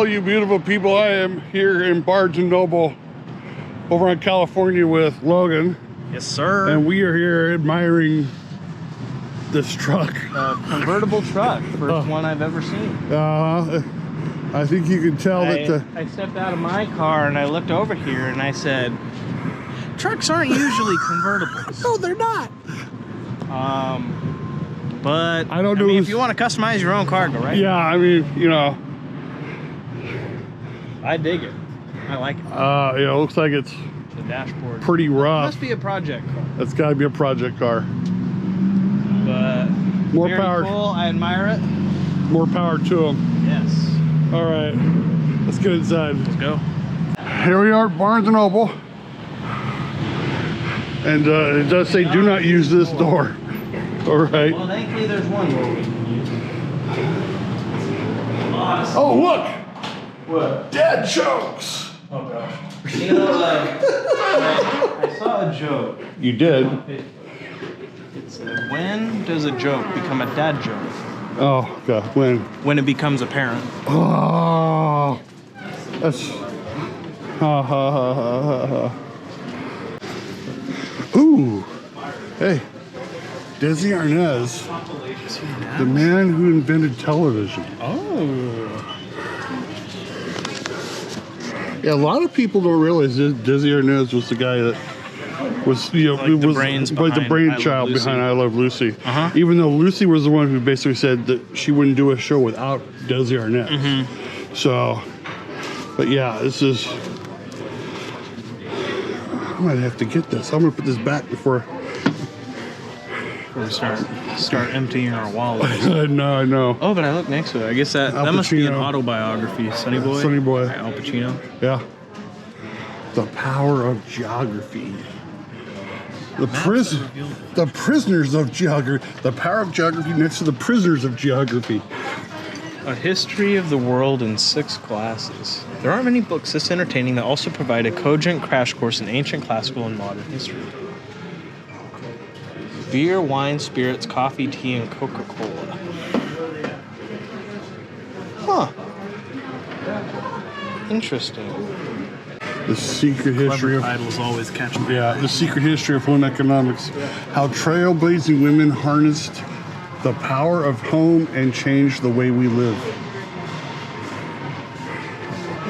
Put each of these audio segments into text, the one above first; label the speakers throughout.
Speaker 1: all you beautiful people. I am here in Barnes & Noble over in California with Logan.
Speaker 2: Yes, sir.
Speaker 1: And we are here admiring this truck.
Speaker 2: Convertible truck. First one I've ever seen.
Speaker 1: I think you can tell that
Speaker 2: I stepped out of my car and I looked over here and I said, trucks aren't usually convertibles.
Speaker 1: No, they're not.
Speaker 2: But
Speaker 1: I don't know.
Speaker 2: If you want to customize your own car, go right.
Speaker 1: Yeah, I mean, you know.
Speaker 2: I dig it. I like it.
Speaker 1: Yeah, it looks like it's
Speaker 2: The dashboard.
Speaker 1: pretty rough.
Speaker 2: It must be a project car.
Speaker 1: That's got to be a project car.
Speaker 2: But
Speaker 1: More
Speaker 2: very
Speaker 1: power.
Speaker 2: cool. I admire it.
Speaker 1: More power to them.
Speaker 2: Yes.
Speaker 1: All right, let's get inside.
Speaker 2: Let's go.
Speaker 1: Here we are at Barnes & Noble. And it does say do not use this door. All right.
Speaker 2: Well, thankfully there's one more we can use.
Speaker 1: Oh, look!
Speaker 2: What?
Speaker 1: Dad jokes!
Speaker 2: Oh, gosh. You know, I saw a joke.
Speaker 1: You did?
Speaker 2: It said, when does a joke become a dad joke?
Speaker 1: Oh, God, when?
Speaker 2: When it becomes apparent.
Speaker 1: Oh, that's... Ha, ha, ha, ha, ha. Ooh, hey, Desi Arnaz, the man who invented television.
Speaker 2: Oh.
Speaker 1: Yeah, a lot of people don't realize that Desi Arnaz was the guy that was, you know,
Speaker 2: Like the
Speaker 1: was
Speaker 2: brains
Speaker 1: like the
Speaker 2: behind
Speaker 1: brainchild
Speaker 2: I Love Lucy.
Speaker 1: behind I Love Lucy.
Speaker 2: Uh-huh.
Speaker 1: Even though Lucy was the one who basically said that she wouldn't do a show without Desi Arnaz.
Speaker 2: Mm-hmm.
Speaker 1: So, but yeah, this is. I might have to get this. I'm gonna put this back before
Speaker 2: We start emptying our wallets.
Speaker 1: I know.
Speaker 2: Oh, but I look next to it. I guess that must be an
Speaker 1: Pacino.
Speaker 2: autobiography. Sonny Boy?
Speaker 1: Sonny Boy.
Speaker 2: By Al Pacino.
Speaker 1: Yeah. The power of geography. The prisoners of geography. The power of geography next to the prisoners of geography.
Speaker 2: A history of the world in 6 classes. There aren't many books this entertaining that also provide a cogent crash course in ancient, classical, and modern history. Beer, wine, spirits, coffee, tea, and Coca-Cola. Huh. Interesting.
Speaker 1: The secret history of
Speaker 2: titles always catch me.
Speaker 1: yeah, the secret history of home economics. How trailblazing women harnessed the power of home and changed the way we live.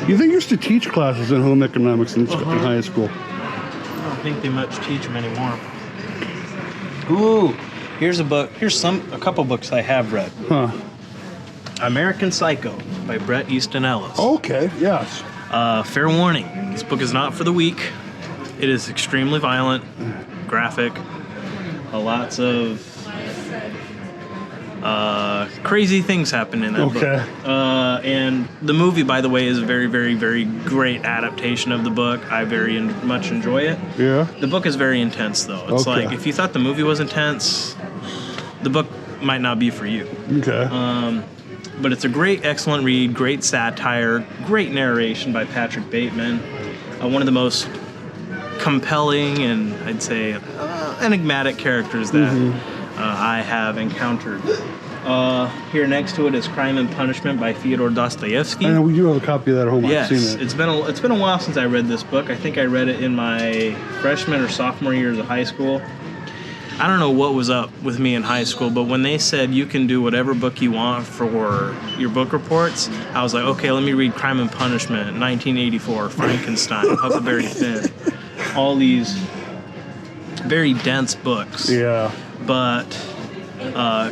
Speaker 1: You think used to teach classes in home economics in high school?
Speaker 2: I don't think they much teach them anymore. Ooh, here's a book. Here's a couple books I have read.
Speaker 1: Huh.
Speaker 2: American Psycho by Bret Easton Ellis.
Speaker 1: Okay, yes.
Speaker 2: Fair warning, this book is not for the weak. It is extremely violent, graphic, lots of crazy things happen in that book. And the movie, by the way, is a very, very, very great adaptation of the book. I very much enjoy it.
Speaker 1: Yeah.
Speaker 2: The book is very intense, though. It's like, if you thought the movie was intense, the book might not be for you.
Speaker 1: Okay.
Speaker 2: But it's a great, excellent read, great satire, great narration by Patrick Bateman. One of the most compelling and, I'd say, enigmatic characters that I have encountered. Here next to it is Crime and Punishment by Fyodor Dostoevsky.
Speaker 1: I know we do have a copy of that at home.
Speaker 2: Yes,
Speaker 1: I've seen it.
Speaker 2: it's been a while since I read this book. I think I read it in my freshman or sophomore years of high school. I don't know what was up with me in high school, but when they said you can do whatever book you want for your book reports, I was like, okay, let me read Crime and Punishment, 1984, Frankenstein, Huckleberry Finn, all these very dense books.
Speaker 1: Yeah.
Speaker 2: But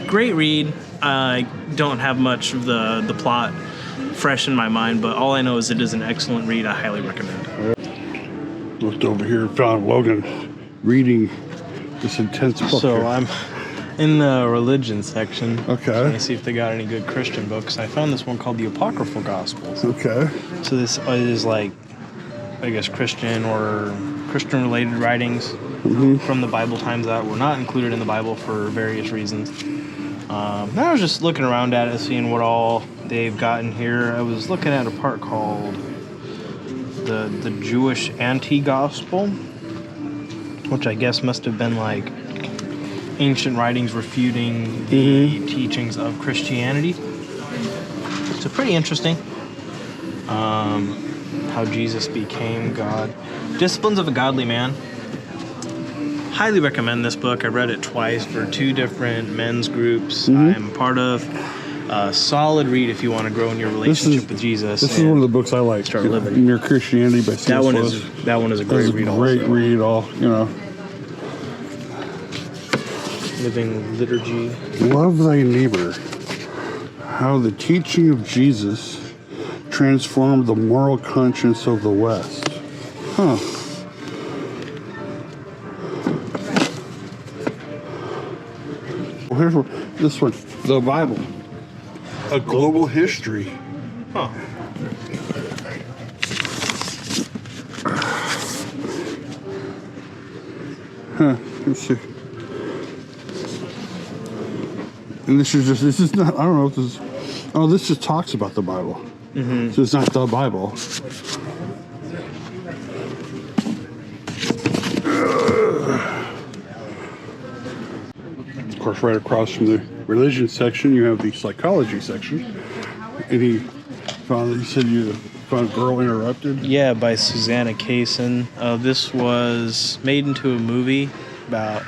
Speaker 2: great read. I don't have much of the plot fresh in my mind, but all I know is it is an excellent read. I highly recommend it.
Speaker 1: Looked over here and found Logan reading this intense book.
Speaker 2: So
Speaker 1: here.
Speaker 2: I'm in the religion section.
Speaker 1: Okay.
Speaker 2: Trying to see if they got any good Christian books. I found this one called the Apocryphal Gospels.
Speaker 1: Okay.
Speaker 2: So this is like, I guess, Christian or Christian-related writings from the Bible times that were not included in the Bible for various reasons. I was just looking around at it, seeing what all they've got in here. I was looking at a part called the Jewish Anti-Gospel, which I guess must have been like ancient writings refuting the teachings of Christianity. So pretty interesting. how Jesus became God. Disciplines of a Godly Man. Highly recommend this book. I read it twice for 2 different men's groups I'm part of. Solid read if you want to grow in your relationship with Jesus.
Speaker 1: This is one of the books I like.
Speaker 2: Start living.
Speaker 1: Mere Christianity by C.S. Lewis.
Speaker 2: That one is a great read.
Speaker 1: Great read. All
Speaker 2: Living Liturgy.
Speaker 1: Love thy neighbor. How the teaching of Jesus transformed the moral conscience of the West. Huh. Well, here's this one. The Bible. A Global History.
Speaker 2: Huh.
Speaker 1: Let's see. And this is not, I don't know if this is, oh, this just talks about the Bible. So it's not the Bible. Of course, right across from the religion section, you have the psychology section. And he said you found Girl Interrupted.
Speaker 2: Yeah, by Susanna Kaysen. This was made into a movie about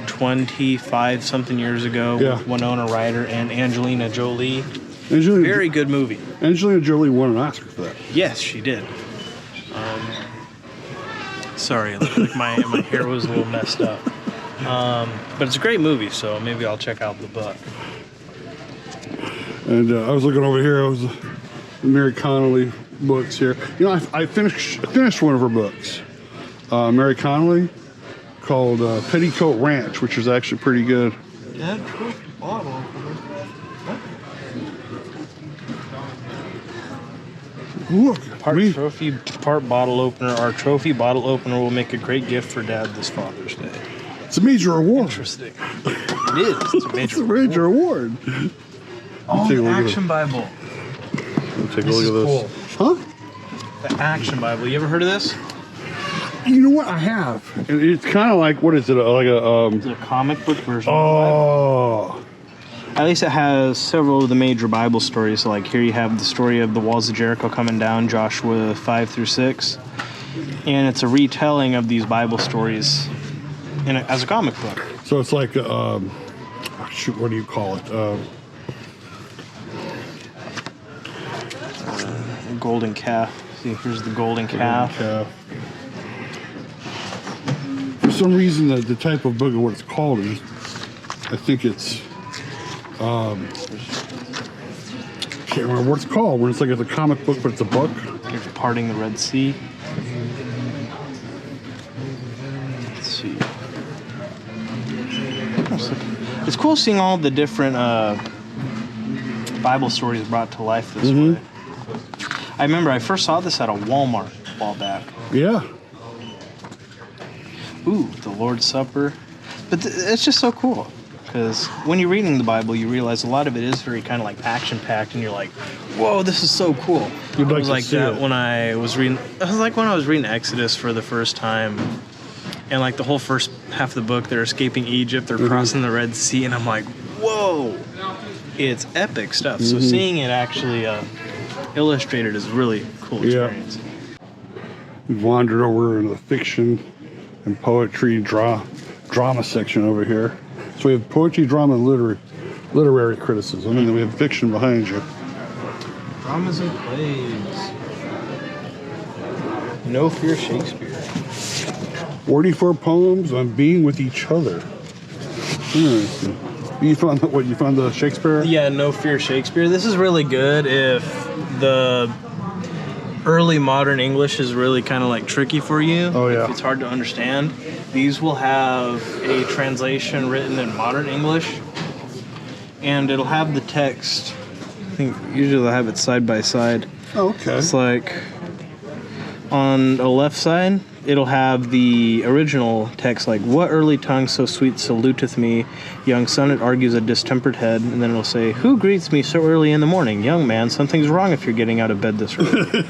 Speaker 2: 25 something years ago with Winona Ryder and Angelina Jolie. Very good movie.
Speaker 1: Angelina Jolie won an Oscar for that.
Speaker 2: Yes, she did. Sorry, it looked like my hair was a little messed up. But it's a great movie, so maybe I'll check out the book.
Speaker 1: And I was looking over here. I was Mary Connolly books here. You know, I finished one of her books, Mary Connolly, called Petticoat Ranch, which is actually pretty good.
Speaker 2: Yeah, cool. Bottle.
Speaker 1: Look,
Speaker 2: Part trophy, part bottle opener. Our trophy bottle opener will make a great gift for Dad this Father's Day.
Speaker 1: It's a major award.
Speaker 2: Interesting. It is. It's a major,
Speaker 1: award.
Speaker 2: Oh, the Action Bible.
Speaker 1: Take a look at this. Cool. Huh?
Speaker 2: The Action Bible. You ever heard of this?
Speaker 1: You know what? I have. And it's kind of like, what is it?
Speaker 2: It's a comic book version of the Bible. At least it has several of the major Bible stories. So like here you have the story of the walls of Jericho coming down, Joshua 5-6. And it's a retelling of these Bible stories as a comic book.
Speaker 1: So it's like, what do you call it?
Speaker 2: Golden calf. See, here's the golden calf.
Speaker 1: For some reason, the type of book of what it's called is, I think it's, can't remember what it's called. When it's like it's a comic book, but it's a book.
Speaker 2: Here's Parting the Red Sea. Let's see. It's cool seeing all the different Bible stories brought to life this way. I remember I first saw this at a Walmart a while back.
Speaker 1: Yeah.
Speaker 2: Ooh, the Lord's Supper. But it's just so cool. Because when you're reading the Bible, you realize a lot of it is very kind of like action-packed, and you're like, whoa, this is so cool.
Speaker 1: You'd like
Speaker 2: it was
Speaker 1: to
Speaker 2: like
Speaker 1: see
Speaker 2: that
Speaker 1: it.
Speaker 2: when I was reading Exodus for the first time. And like the whole first half of the book, they're escaping Egypt, they're crossing the Red Sea, and I'm like, whoa, it's epic stuff. So seeing it actually illustrated is a really cool experience.
Speaker 1: We wandered over in the fiction and poetry drama section over here. So we have poetry, drama, and literary criticism, and then we have fiction behind you.
Speaker 2: Dramas and plays. No Fear Shakespeare.
Speaker 1: 44 poems on being with each other. Interesting. You found the Shakespeare?
Speaker 2: Yeah, No Fear Shakespeare. This is really good if the early modern English is really kind of like tricky for you.
Speaker 1: Oh, yeah.
Speaker 2: If it's hard to understand. These will have a translation written in modern English, and it'll have the text. I think usually they'll have it side by side.
Speaker 1: Oh, okay.
Speaker 2: It's like on the left side, it'll have the original text, like, what early tongue so sweet saluteth me, young son, it argues a distempered head, and then it'll say, who greets me so early in the morning? Young man, something's wrong if you're getting out of bed this early.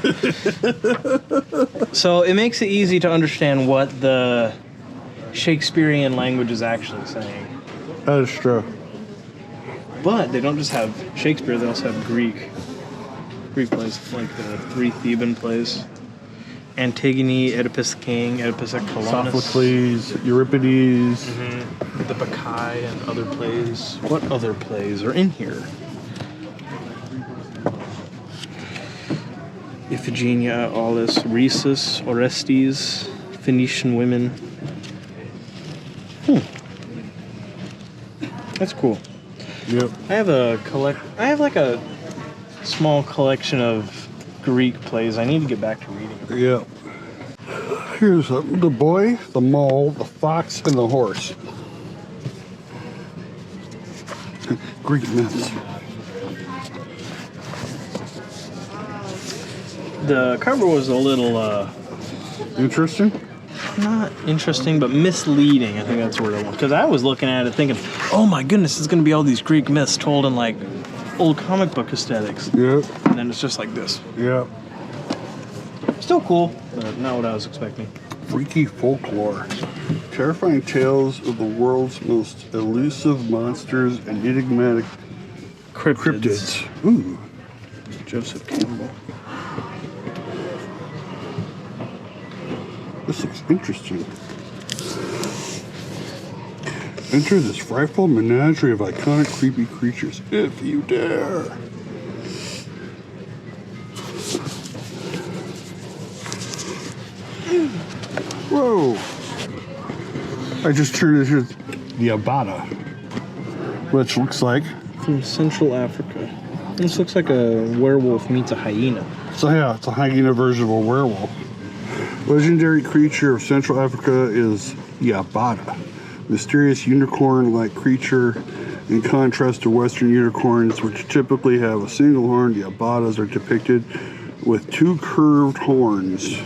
Speaker 2: So it makes it easy to understand what the Shakespearean language is actually saying.
Speaker 1: That is true.
Speaker 2: But they don't just have Shakespeare, they also have Greek. Greek plays, like the 3 Theban plays. Antigone, Oedipus the King, Oedipus at Colonus.
Speaker 1: Sophocles, Euripides.
Speaker 2: The Bacchae and other plays. What other plays are in here? Iphigenia, Aulis, Rhesus, Orestes, Phoenician women. That's cool.
Speaker 1: Yep.
Speaker 2: I have like a small collection of Greek plays. I need to get back to reading them.
Speaker 1: Yep. Here's the boy, the mole, the fox, and the horse. Greek myths.
Speaker 2: The cover was a little
Speaker 1: Interesting.
Speaker 2: not interesting, but misleading. I think that's the word I want. Because I was looking at it thinking, oh my goodness, it's going to be all these Greek myths told in like old comic book aesthetics.
Speaker 1: Yep.
Speaker 2: And then it's just like this.
Speaker 1: Yep.
Speaker 2: Still cool, but not what I was expecting.
Speaker 1: Freaky folklore. Terrifying tales of the world's most elusive monsters and enigmatic cryptids. Ooh.
Speaker 2: Joseph Campbell.
Speaker 1: This looks interesting. Enter this frightful menagerie of iconic creepy creatures, if you dare. Whoa! I just turned it here. The Abada, which looks like.
Speaker 2: From Central Africa. This looks like a werewolf meets a hyena.
Speaker 1: So yeah, it's a hyena version of a werewolf. Legendary creature of Central Africa is Yabada, mysterious unicorn-like creature. In contrast to Western unicorns, which typically have a single horn, the Yabadas are depicted with 2 curved horns.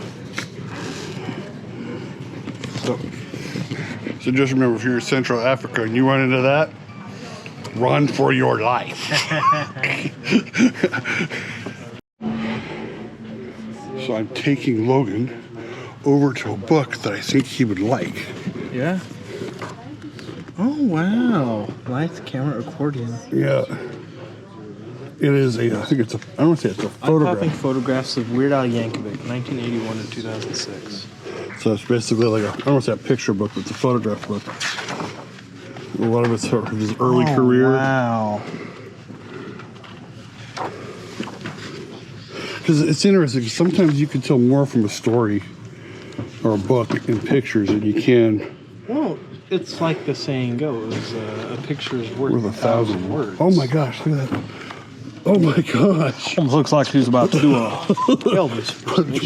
Speaker 1: So just remember, if you're in Central Africa and you run into that, run for your life. So I'm taking Logan over to a book that I think he would like.
Speaker 2: Yeah. Oh wow! Light camera accordion.
Speaker 1: Yeah. It is a, I think it's a, I don't want to say it's a photograph.
Speaker 2: Eye-popping photographs of Weird Al Yankovic, 1981 to 2006.
Speaker 1: So it's basically like a, I don't want to say a picture book, but it's a photograph book. A lot of it's his early career.
Speaker 2: Wow.
Speaker 1: Because it's interesting, 'cause sometimes you can tell more from a story or a book in pictures than you can
Speaker 2: Well, it's like the saying goes, a picture is worth
Speaker 1: with 1,000
Speaker 2: words.
Speaker 1: Oh my gosh, look at that. Oh my gosh.
Speaker 2: Almost looks like he's about to do a Elvis.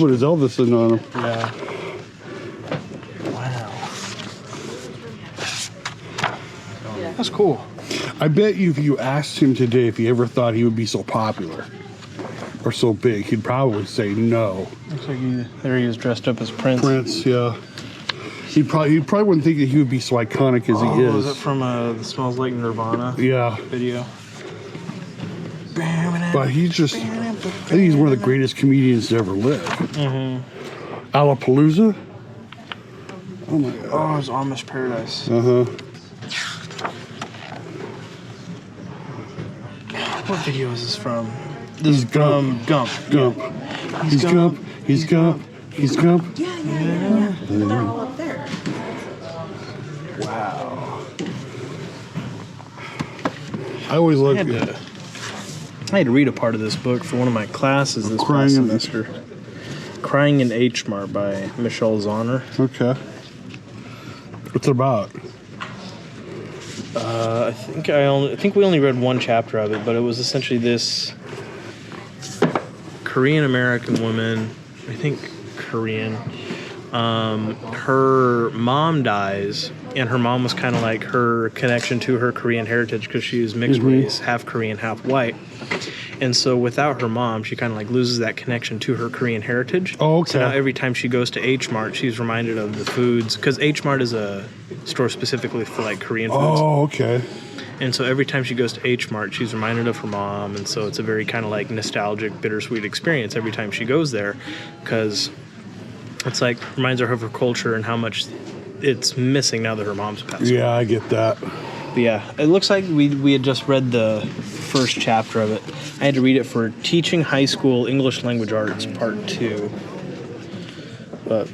Speaker 1: What is Elvis in on him?
Speaker 2: Yeah. Wow. That's cool.
Speaker 1: I bet you if you asked him today if he ever thought he would be so popular or so big, he'd probably say no.
Speaker 2: Looks like there he is dressed up as Prince.
Speaker 1: Prince, yeah. He probably wouldn't think that he would be so iconic as he is.
Speaker 2: Was it from the Smells Like Nirvana
Speaker 1: Yeah.
Speaker 2: video?
Speaker 1: But he's just, I think he's one of the greatest comedians to ever live.
Speaker 2: Mm-hmm.
Speaker 1: Alapalooza? Oh my God.
Speaker 2: Oh, it's Amish Paradise.
Speaker 1: Uh-huh.
Speaker 2: What video is this from? This
Speaker 1: He's
Speaker 2: is from Gump.
Speaker 1: Gump. He's Gump. He's Gump. He's Gump.
Speaker 3: Yeah. Put that all up there.
Speaker 2: Wow.
Speaker 1: I always
Speaker 2: I
Speaker 1: love
Speaker 2: had to read a part of this book for one of my classes this
Speaker 1: Crying
Speaker 2: past
Speaker 1: in-
Speaker 2: semester. Crying in H Mart by Michelle Zahner.
Speaker 1: Okay. What's it about?
Speaker 2: I think we only read one chapter of it, but it was essentially this Korean American woman, I think Korean. Her mom dies, and her mom was kind of like her connection to her Korean heritage because she was mixed race, half Korean, half white. And so without her mom, she kind of like loses that connection to her Korean heritage.
Speaker 1: Oh, okay.
Speaker 2: So now every time she goes to H Mart, she's reminded of the foods, because H Mart is a store specifically for like Korean foods.
Speaker 1: Oh, okay.
Speaker 2: And so every time she goes to H Mart, she's reminded of her mom. And so it's a very kind of like nostalgic, bittersweet experience every time she goes there, because it's like reminds her of her culture and how much it's missing now that her mom's passed away.
Speaker 1: Yeah, I get that.
Speaker 2: But yeah, it looks like we had just read the first chapter of it. I had to read it for Teaching High School English Language Arts Part 2. But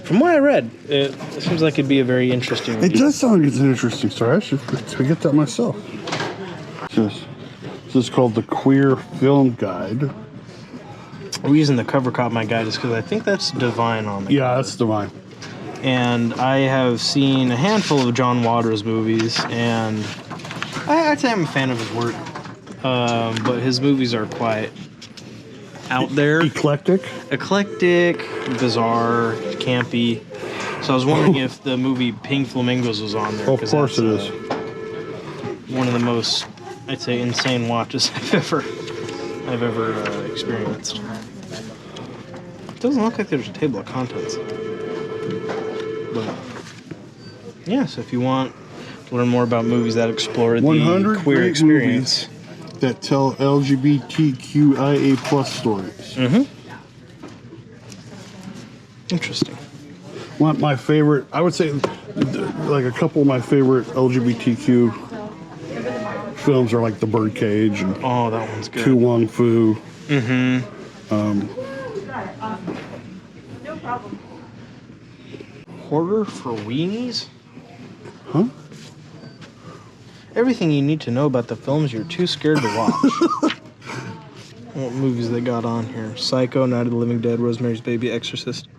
Speaker 2: from what I read, it seems like it'd be a very interesting read.
Speaker 1: It does sound like it's an interesting story. I should get that myself. This is called the Queer Film Guide.
Speaker 2: The reason the cover caught my guide is because I think that's Divine on the cover.
Speaker 1: That's Divine.
Speaker 2: And I have seen a handful of John Waters movies, and I'd say I'm a fan of his work. But his movies are quite out there.
Speaker 1: Eclectic,
Speaker 2: bizarre, campy. So I was wondering if the movie Pink Flamingos was on there.
Speaker 1: Of course it is.
Speaker 2: One of the most, I'd say, insane watches I've ever experienced. It doesn't look like there's a table of contents. But yeah, so if you want to learn more about movies that explore the
Speaker 1: 100
Speaker 2: queer experience
Speaker 1: that tell LGBTQIA plus stories.
Speaker 2: Interesting.
Speaker 1: One of my favorite, I would say, like a couple of my favorite LGBTQ films are like The Birdcage and
Speaker 2: Oh, that one's good.
Speaker 1: Tu Wong Fu.
Speaker 3: No problem.
Speaker 2: Horror for weenies?
Speaker 1: Huh?
Speaker 2: Everything you need to know about the films you're too scared to watch. What movies they got on here? Psycho, Night of the Living Dead, Rosemary's Baby, Exorcist.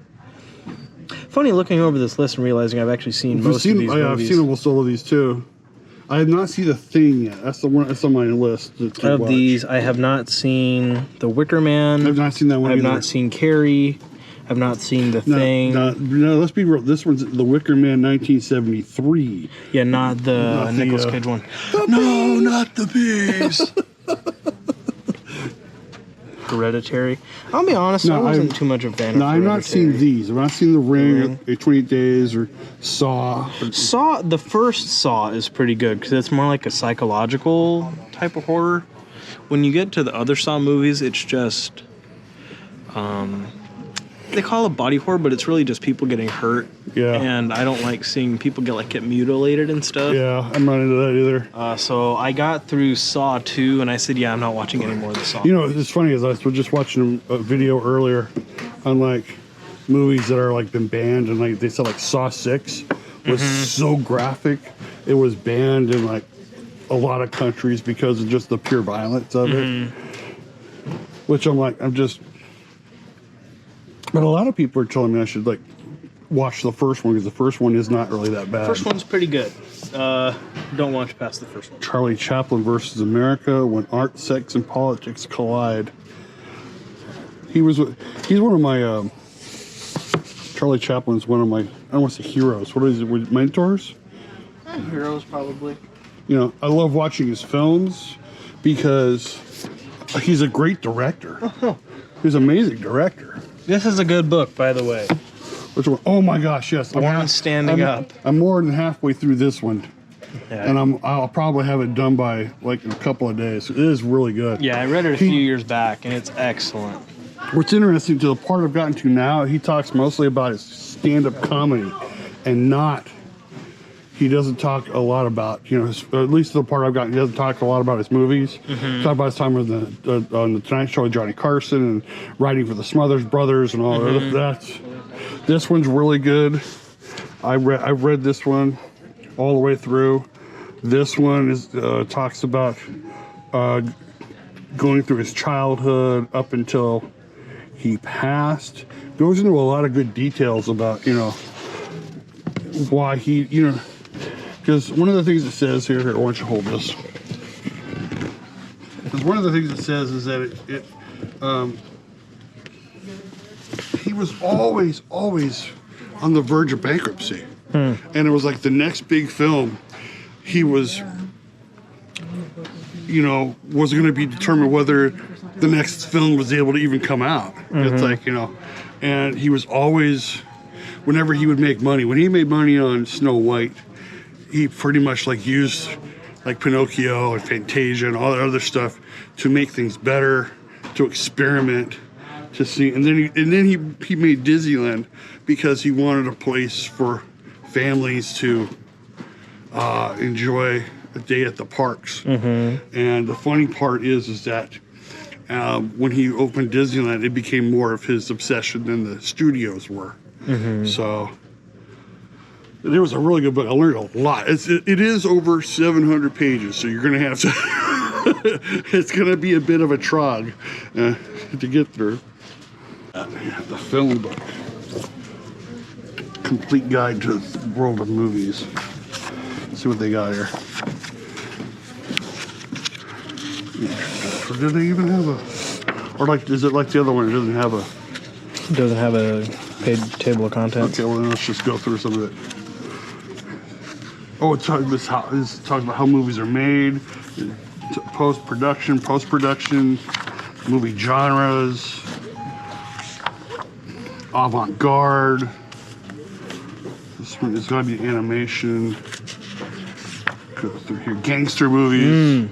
Speaker 2: Funny looking over this list and realizing I've actually seen most of these movies.
Speaker 1: I've seen almost all of these too. I have not seen The Thing yet. That's the one that's on my list.
Speaker 2: Of these, I have not seen The Wicker Man.
Speaker 1: I've not seen that one
Speaker 2: I've
Speaker 1: either.
Speaker 2: not seen Carrie. I've not seen The Thing.
Speaker 1: No, let's be real. This one's The Wicker Man 1973.
Speaker 2: Yeah, not the Nicolas Cage one.
Speaker 1: No, not the bees.
Speaker 2: Hereditary. I'll be honest, I wasn't too much of a fan of
Speaker 1: No, I've not seen these. I've not seen The Ring, 28 Days, or Saw.
Speaker 2: The first Saw is pretty good because it's more like a psychological type of horror. When you get to the other Saw movies, it's just they call it body horror, but it's really just people getting hurt.
Speaker 1: Yeah.
Speaker 2: And I don't like seeing people get mutilated and stuff.
Speaker 1: Yeah, I'm not into that either.
Speaker 2: So I got through Saw 2, and I said, yeah, I'm not watching any more of the Saw.
Speaker 1: You know, it's funny is I was just watching a video earlier on like movies that are like been banned, and like they said like Saw 6 was so graphic. It was banned in like a lot of countries because of just the pure violence of it. Which but a lot of people are telling me I should like watch the first one because the first one is not really that bad.
Speaker 2: First one's pretty good. Don't watch past the first one.
Speaker 1: Charlie Chaplin versus America: When Art, Sex, and Politics Collide. He's one of my Charlie Chaplin's one of my, I don't want to say heroes. What is it? Mentors?
Speaker 2: Heroes, probably.
Speaker 1: You know, I love watching his films because he's a great director. He's an amazing director.
Speaker 2: This is a good book, by the way.
Speaker 1: Which one? Oh my gosh, yes.
Speaker 2: Born Standing Up.
Speaker 1: I'm more than halfway through this one.
Speaker 2: Yeah.
Speaker 1: And I'll probably have it done by like in a couple of days. It is really good.
Speaker 2: Yeah, I read it a few years back, and it's excellent.
Speaker 1: What's interesting to the part I've gotten to now, he talks mostly about his stand-up comedy and he doesn't talk a lot about, at least the part I've gotten, he doesn't talk a lot about his movies. Talk about his time on the Tonight Show with Johnny Carson and writing for the Smothers Brothers and all that. This one's really good. I've read this one all the way through. This one talks about going through his childhood up until he passed. Goes into a lot of good details about, why he, because one of the things it says here, why don't you hold this? Because one of the things it says is that he was always on the verge of bankruptcy. And it was like the next big film he was, was going to be determined whether the next film was able to even come out. It's like, and he was always, whenever he would make money, when he made money on Snow White, he pretty much like used like Pinocchio and Fantasia and all that other stuff to make things better, to experiment, to see. And then he made Disneyland because he wanted a place for families to enjoy a day at the parks. And the funny part is that when he opened Disneyland, it became more of his obsession than the studios were. So it was a really good book. I learned a lot. It is over 700 pages, so you're going to have to. It's going to be a bit of a trog to get through. The film book. Complete guide to the world of movies. Let's see what they got here. Or do they even have a? Or like, is it like the other one? It doesn't have a.
Speaker 2: It doesn't have a paid table of contents.
Speaker 1: Okay, well then let's just go through some of it. Oh, it talks about how movies are made, post-production, movie genres, avant-garde. This one is going to be animation. Go through here, gangster movies.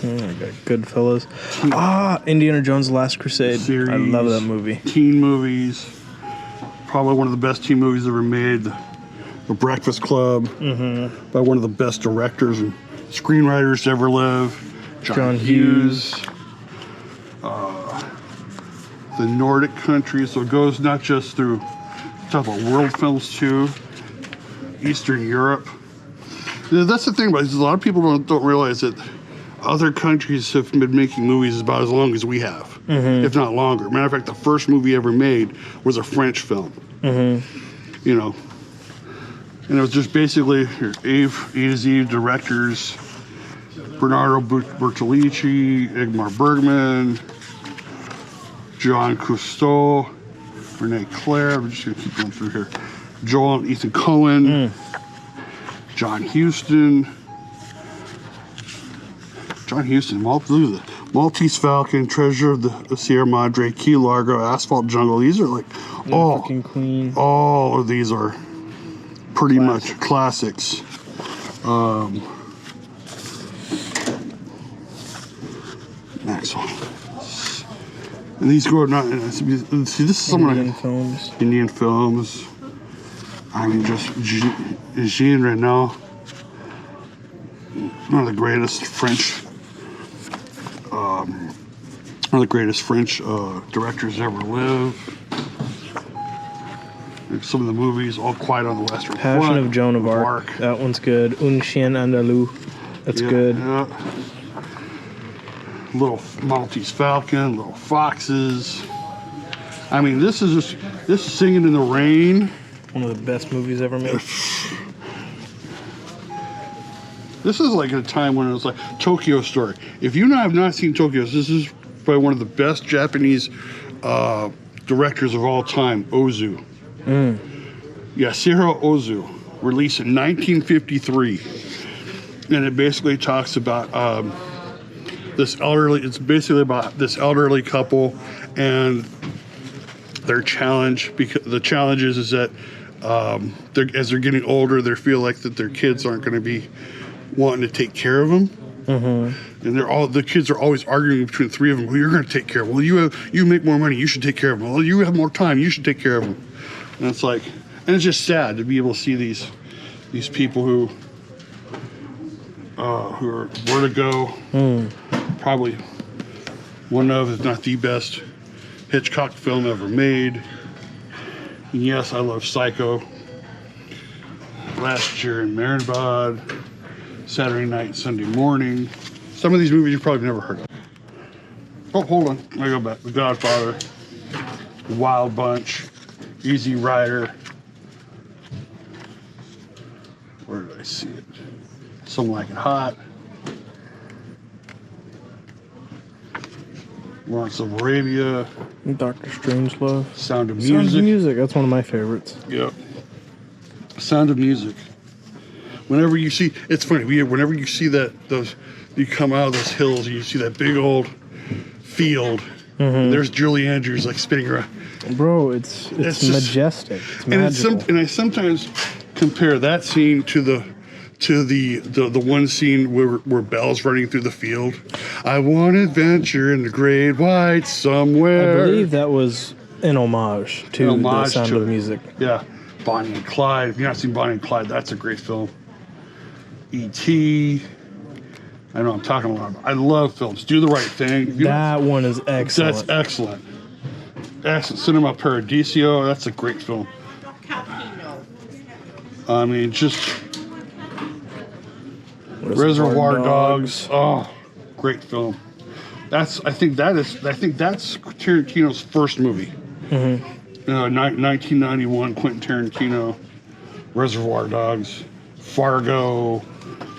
Speaker 2: Got Goodfellas. Indiana Jones: The Last Crusade.
Speaker 1: Series,
Speaker 2: I love that movie.
Speaker 1: Teen movies. Probably one of the best teen movies ever made. The Breakfast Club. By one of the best directors and screenwriters to ever live. John Hughes. The Nordic countries. So it goes not just through, talk about world films too. Eastern Europe. That's the thing about it. A lot of people don't realize that other countries have been making movies about as long as we have, if not longer. Matter of fact, the first movie ever made was a French film. You know, and it was just basically your A to Z directors: Bernardo Bertolucci, Ingmar Bergman, John Cousteau, Rene Clair. I'm just gonna keep going through here. Joel and Ethan Coen, John Huston. Look at the Maltese Falcon, Treasure of the Sierra Madre, Key Largo, Asphalt Jungle. These are like
Speaker 2: African Queen.
Speaker 1: All of these are pretty much classics. Next one. And these go not. See, this is some
Speaker 2: Indian films.
Speaker 1: Indian films. I mean, just Jean Reno, one of the greatest French. One of the greatest French directors ever lived. Some of the movies, All Quiet on the Western Front.
Speaker 2: Passion of Joan of Arc. That one's good. Un Chien Andalou. That's good.
Speaker 1: Yeah. Little Maltese Falcon, Little Foxes. I mean, this is Singing in the Rain.
Speaker 2: One of the best movies ever made.
Speaker 1: This is like a time when it was like Tokyo Story. If you have not seen Tokyo, this is probably one of the best Japanese directors of all time, Ozu. Yasuhiro Ozu, released in 1953. And it basically talks about it's basically about this elderly couple and their challenge. Because the challenge is that as they're getting older, they feel like that their kids aren't going to be wanting to take care of them, and the kids are always arguing between three of them. Well, you're going to take care of them. Well, you make more money, you should take care of them. Well, you have more time, you should take care of them. And it's like, and it's just sad to be able to see these people who are Vertigo, probably one of, if not the best Hitchcock film ever made. And yes, I love Psycho. Last Year in Marienbad, Saturday Night, Sunday Morning. Some of these movies you've probably never heard of. Oh, hold on. I go back. The Godfather, Wild Bunch, Easy Rider. Where did I see it? Some Like It Hot. Lawrence of Arabia.
Speaker 2: Dr. Strangelove.
Speaker 1: Sound of Music.
Speaker 2: Sound of Music. That's one of my favorites.
Speaker 1: Yep. Sound of Music. Whenever you see, it's funny. Whenever you see you come out of those hills and you see that big old field. And there's Julie Andrews like spinning around.
Speaker 2: Bro, it's just majestic. It's magical.
Speaker 1: And I sometimes compare that scene to the one scene where Belle's running through the field. I want adventure in the great white somewhere.
Speaker 2: I believe that was an homage to the Sound of Music.
Speaker 1: Yeah. Bonnie and Clyde. If you've not seen Bonnie and Clyde, that's a great film. E.T. I know I'm talking a lot. I love films. Do the Right Thing.
Speaker 2: That one is excellent.
Speaker 1: That's excellent. Excellent. Cinema Paradiso. That's a great film. I mean, just Reservoir Dogs. Oh, great film. I think that's Tarantino's first movie. 1991, Quentin Tarantino, Reservoir Dogs, Fargo.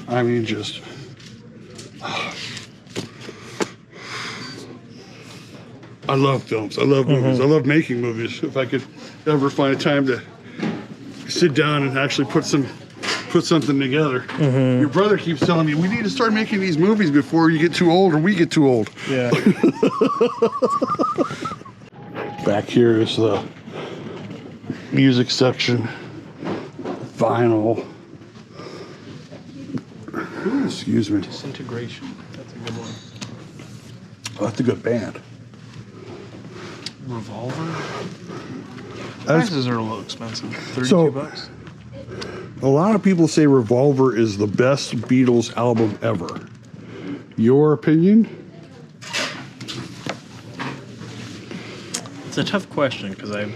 Speaker 1: I mean, just. I love films. I love movies. I love making movies. If I could ever find a time to sit down and actually put something together. Your brother keeps telling me we need to start making these movies before you get too old or we get too old.
Speaker 2: Yeah.
Speaker 1: Back here is the music section. Vinyl. Ooh, excuse me.
Speaker 2: Disintegration. That's a good one.
Speaker 1: Oh, that's a good band.
Speaker 2: Revolver. Prices are a little expensive. 32
Speaker 1: So-
Speaker 2: bucks.
Speaker 1: A lot of people say Revolver is the best Beatles album ever. Your opinion?
Speaker 2: It's a tough question because I've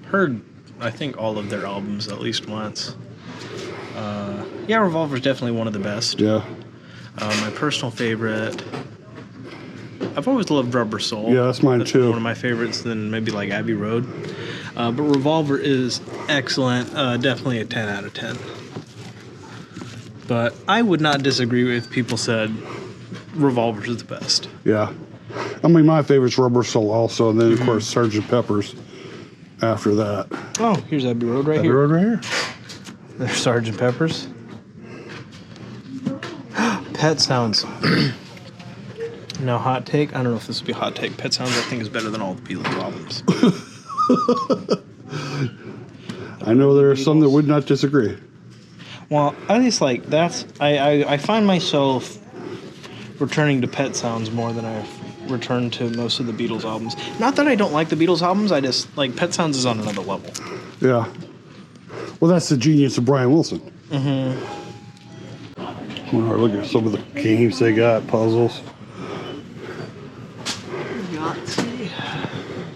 Speaker 2: heard, I think, all of their albums at least once. Yeah, Revolver's definitely one of the best.
Speaker 1: Yeah.
Speaker 2: My personal favorite, I've always loved Rubber Soul.
Speaker 1: Yeah, that's mine too.
Speaker 2: One of my favorites, then maybe like Abbey Road. But Revolver is excellent. Definitely a 10 out of 10. But I would not disagree if people said Revolver is the best.
Speaker 1: Yeah. I mean, my favorite's Rubber Soul also, and then, of course, Sgt. Pepper's after that.
Speaker 2: Oh, here's Abbey Road right
Speaker 1: Abbey
Speaker 2: here.
Speaker 1: Road right here.
Speaker 2: There's Sgt. Pepper's. Pet Sounds. Now, hot take. I don't know if this would be a hot take. Pet Sounds, I think, is better than all the Beatles albums.
Speaker 1: I know there are some that would not disagree.
Speaker 2: Well, at least like that's I find myself returning to Pet Sounds more than I've returned to most of the Beatles albums. Not that I don't like the Beatles albums, I just like Pet Sounds is on another level.
Speaker 1: Yeah. Well, that's the genius of Brian Wilson. Well, look at some of the games they got, puzzles.
Speaker 2: Yahtzee.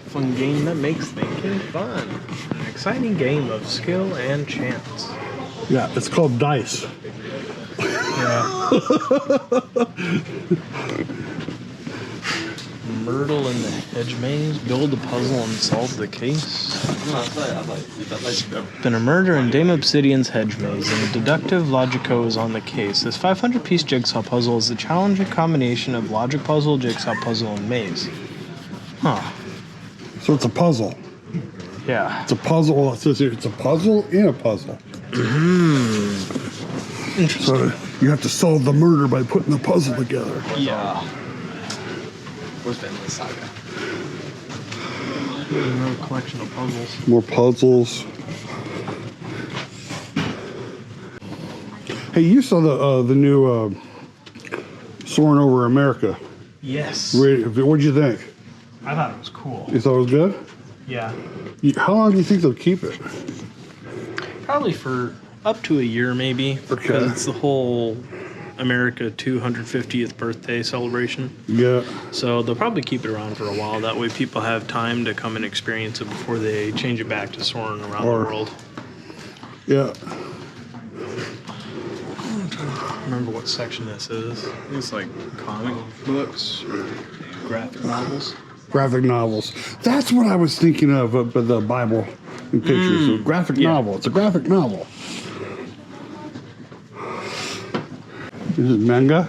Speaker 2: Fun game that makes thinking fun. An exciting game of skill and chance.
Speaker 1: Yeah, it's called dice.
Speaker 2: Yeah. Myrtle in the hedge maze. Build a puzzle and solve the case. Been a murder in Dame Obsidian's hedge maze, and a deductive logico is on the case. This 500-piece jigsaw puzzle is a challenging combination of logic puzzle, jigsaw puzzle, and maze. Huh.
Speaker 1: So it's a puzzle.
Speaker 2: Yeah.
Speaker 1: It's a puzzle. Well, it says here it's a puzzle in a puzzle.
Speaker 2: Interesting.
Speaker 1: So you have to solve the murder by putting the puzzle together.
Speaker 2: Yeah.
Speaker 4: Where's Vinland Saga?
Speaker 2: Another collection of puzzles.
Speaker 1: More puzzles. Hey, you saw the new Soaring Over America.
Speaker 2: Yes.
Speaker 1: What'd you think?
Speaker 2: I thought it was cool.
Speaker 1: You thought it was good?
Speaker 2: Yeah.
Speaker 1: How long do you think they'll keep it?
Speaker 2: Probably for up to a year, maybe.
Speaker 1: Okay.
Speaker 2: Because it's the whole America 250th birthday celebration.
Speaker 1: Yeah.
Speaker 2: So they'll probably keep it around for a while. That way people have time to come and experience it before they change it back to soaring around the world.
Speaker 1: Yeah.
Speaker 2: I'm trying to remember what section this is. I think it's like comic books or graphic novels.
Speaker 1: Graphic novels. That's what I was thinking of, but the Bible and pictures. So graphic novel. It's a graphic novel. Is it manga?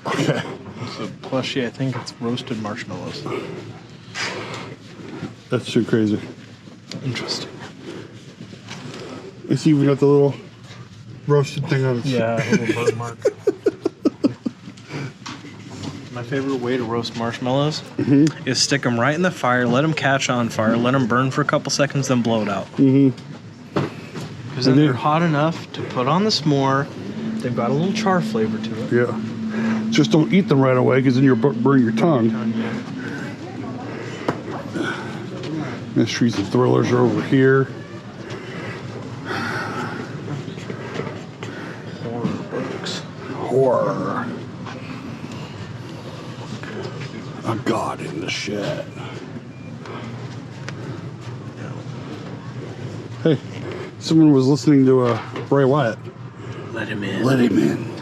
Speaker 1: Okay.
Speaker 2: It's a plushie. I think it's roasted marshmallows.
Speaker 1: That's too crazy.
Speaker 2: Interesting.
Speaker 1: It's even got the little roasted thing on it.
Speaker 2: Yeah, a little birthmark. My favorite way to roast marshmallows is stick them right in the fire, let them catch on fire, let them burn for a couple seconds, then blow it out. Because then they're hot enough to put on the s'more. They've got a little char flavor to it.
Speaker 1: Yeah. Just don't eat them right away because then you'll burn your tongue. Mysteries and thrillers are over here.
Speaker 2: Horror books.
Speaker 1: Horror. A God in the Shed. Hey, someone was listening to Bray Wyatt.
Speaker 2: Let him in.
Speaker 1: Let him in.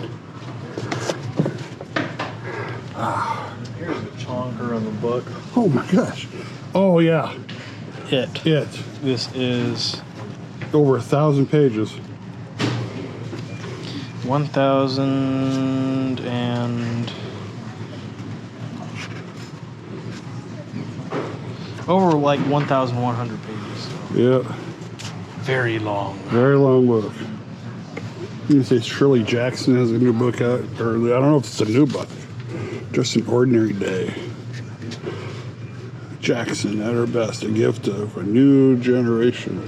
Speaker 2: Here's a chonker on the book.
Speaker 1: Oh my gosh. Oh yeah.
Speaker 2: It. This is
Speaker 1: Over 1,000 pages.
Speaker 2: 1,000 and over like 1,100 pages. So
Speaker 1: Yeah.
Speaker 2: very long.
Speaker 1: Very long book. You say Shirley Jackson has a new book out, or I don't know if it's a new book. Just an Ordinary Day. Jackson at her best, a gift of a new generation.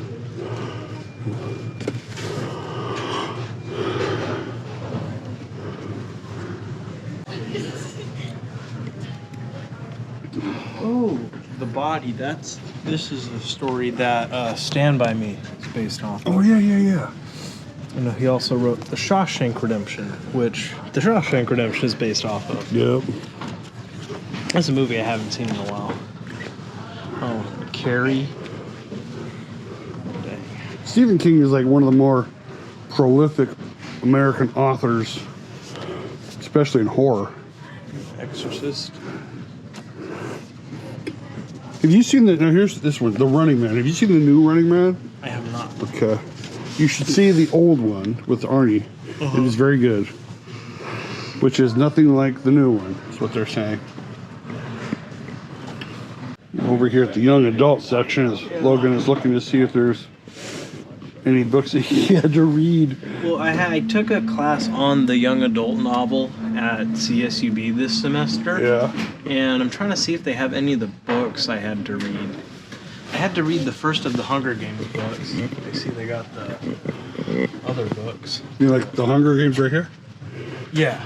Speaker 2: Oh, the body. This is the story that Stand By Me is based off of.
Speaker 1: Oh yeah.
Speaker 2: And he also wrote The Shawshank Redemption, which The Shawshank Redemption is based off of.
Speaker 1: Yep.
Speaker 2: That's a movie I haven't seen in a while. Oh, Carrie. Dang.
Speaker 1: Stephen King is like one of the more prolific American authors, especially in horror.
Speaker 2: Exorcist.
Speaker 1: Have you seen the? Now here's this one, The Running Man. Have you seen the new Running Man?
Speaker 2: I have not.
Speaker 1: Okay. You should see the old one with Arnie. It is very good. Which is nothing like the new one, is what they're saying. Over here at the young adult section, Logan is looking to see if there's any books that he had to read.
Speaker 2: Well, I took a class on the young adult novel at CSUB this semester.
Speaker 1: Yeah.
Speaker 2: And I'm trying to see if they have any of the books I had to read. I had to read the first of the Hunger Games books. I see they got the other books.
Speaker 1: You like the Hunger Games right here?
Speaker 2: Yeah.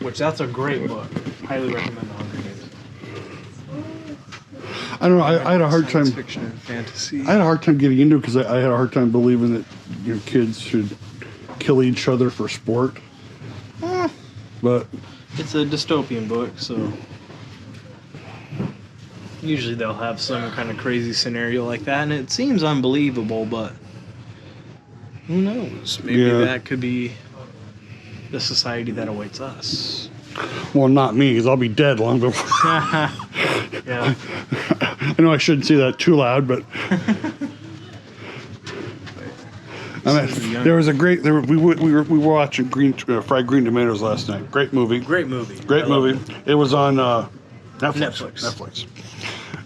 Speaker 2: Which, that's a great book. Highly recommend the Hunger Games.
Speaker 1: I don't know. I had a hard time.
Speaker 4: Science fiction and fantasy.
Speaker 1: I had a hard time getting into it because I had a hard time believing that kids should kill each other for sport. But
Speaker 2: It's a dystopian book, so usually they'll have some kind of crazy scenario like that, and it seems unbelievable, but who knows? Maybe that could be the society that awaits us.
Speaker 1: well, not me, because I'll be dead long before.
Speaker 2: Yeah.
Speaker 1: I know I shouldn't say that too loud, but I mean, there was a great. We were watching Fried Green Tomatoes last night. Great movie.
Speaker 2: Great movie.
Speaker 1: Great movie. It was on
Speaker 2: Netflix.
Speaker 1: Netflix.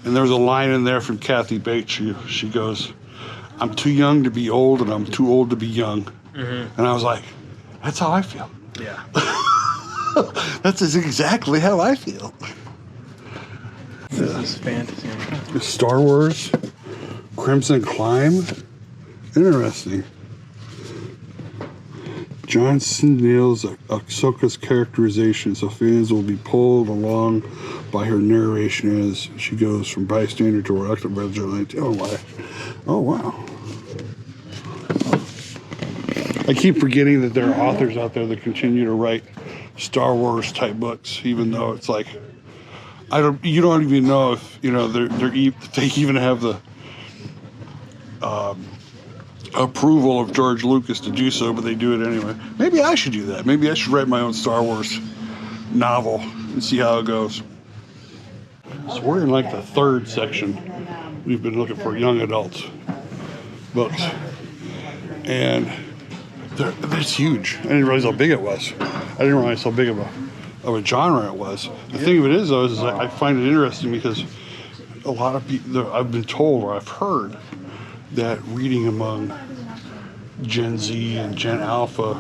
Speaker 1: And there was a line in there from Kathy Bates. She goes, "I'm too young to be old, and I'm too old to be young." And I was like, "That's how I feel."
Speaker 2: Yeah.
Speaker 1: That's exactly how I feel.
Speaker 2: This is fantasy.
Speaker 1: Star Wars, Crimson Climb. Interesting. Johnson nails Ahsoka's characterization, so fans will be pulled along by her narration as she goes from bystander to reluctant vigilante. Oh, wow. Oh, wow. I keep forgetting that there are authors out there that continue to write Star Wars type books, even though it's like, you don't even know if, if they even have the approval of George Lucas to do so, but they do it anyway. Maybe I should do that. Maybe I should write my own Star Wars novel and see how it goes. So we're in like the third section. We've been looking for young adults books, and it's huge. I didn't realize how big it was. I didn't realize how big of a genre it was. The thing of it is, though, is I find it interesting because a lot of people, I've been told or I've heard that reading among Gen Z and Gen Alpha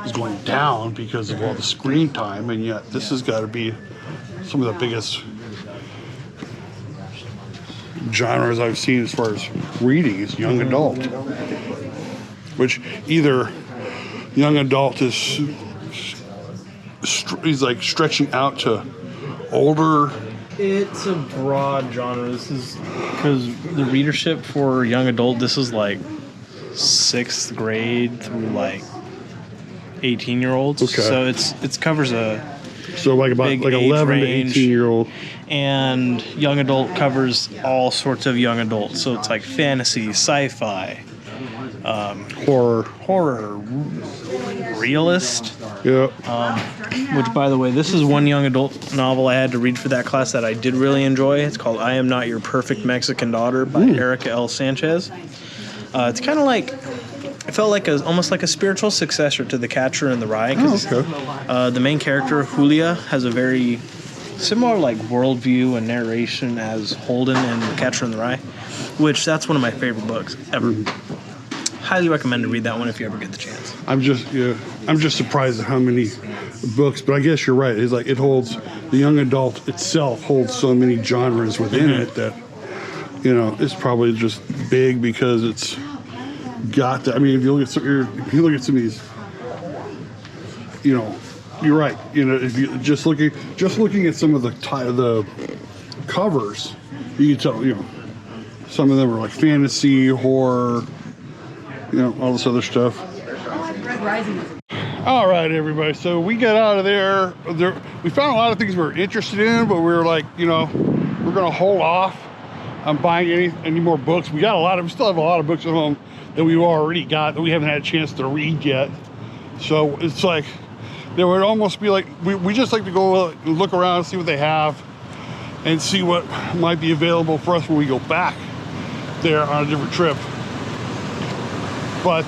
Speaker 1: is going down because of all the screen time, and yet this has got to be some of the biggest genres I've seen as far as reading is young adult, which either young adult is like stretching out to older
Speaker 2: It's a broad genre. This is because the readership for young adult. This is like 6th grade through like 18-year-olds.
Speaker 1: Okay.
Speaker 2: So it covers a
Speaker 1: So like about
Speaker 2: big
Speaker 1: like
Speaker 2: age
Speaker 1: 11
Speaker 2: range.
Speaker 1: to 18-year-old.
Speaker 2: And young adult covers all sorts of young adults. So it's like fantasy, sci-fi, horror, realist.
Speaker 1: Yeah.
Speaker 2: Which, by the way, this is one young adult novel I had to read for that class that I did really enjoy. It's called "I Am Not Your Perfect Mexican Daughter" by Erica L. Sanchez. It's kind of like, it felt like almost like a spiritual successor to The Catcher in the Rye.
Speaker 1: Okay.
Speaker 2: The main character, Julia, has a very similar like worldview and narration as Holden in The Catcher in the Rye, which that's one of my favorite books ever. Highly recommend to read that one if you ever get the chance.
Speaker 1: I'm just surprised at how many books, but I guess you're right. It's like it holds, the young adult itself holds so many genres within it that, you know, it's probably just big because it's got that. I mean, if you look at some of these, you know, you're right. You know, if you just looking at some of the covers, you can tell, you know, some of them are like fantasy, horror, you know, all this other stuff. All right, everybody. So we got out of there. We found a lot of things we were interested in, but we were like, you know, we're gonna hold off on buying any more books. We still have a lot of books at home that we've already got that we haven't had a chance to read yet. So it's like, there would almost be like, we just like to go look around and see what they have and see what might be available for us when we go back there on a different trip. But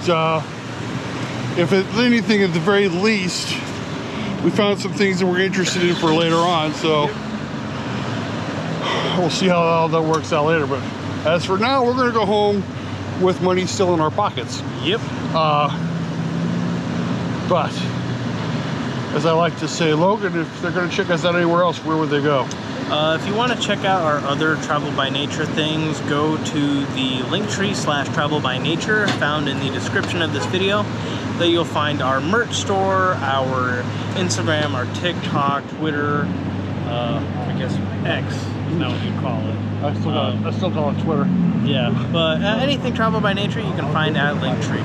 Speaker 1: if it's anything, at the very least, we found some things that we're interested in for later on. So we'll see how all that works out later. But as for now, we're going to go home with money still in our pockets.
Speaker 2: Yep.
Speaker 1: But as I like to say, Logan, if they're going to check us out anywhere else, where would they go?
Speaker 2: If you want to check out our other Travel by Nature things, go to the linktree/Travel by Nature found in the description of this video. There you'll find our merch store, our Instagram, our TikTok, Twitter, I guess X is now what you call it.
Speaker 1: I still call it Twitter.
Speaker 2: Yeah, but anything Travel by Nature you can find at Linktree.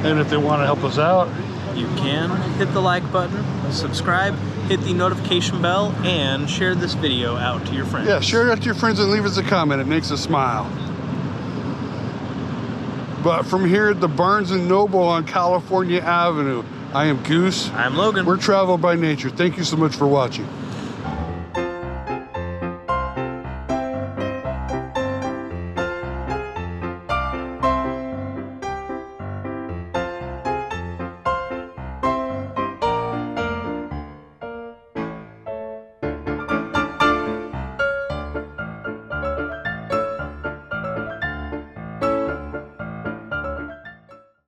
Speaker 1: And if they want to help us out,
Speaker 2: You can hit the like button, subscribe, hit the notification bell, and share this video out to your friends.
Speaker 1: yeah, share it out to your friends and leave us a comment. It makes us smile. But from here at the Barnes & Noble on California Avenue, I am Goose.
Speaker 2: I'm Logan.
Speaker 1: We're Travel by Nature. Thank you so much for watching.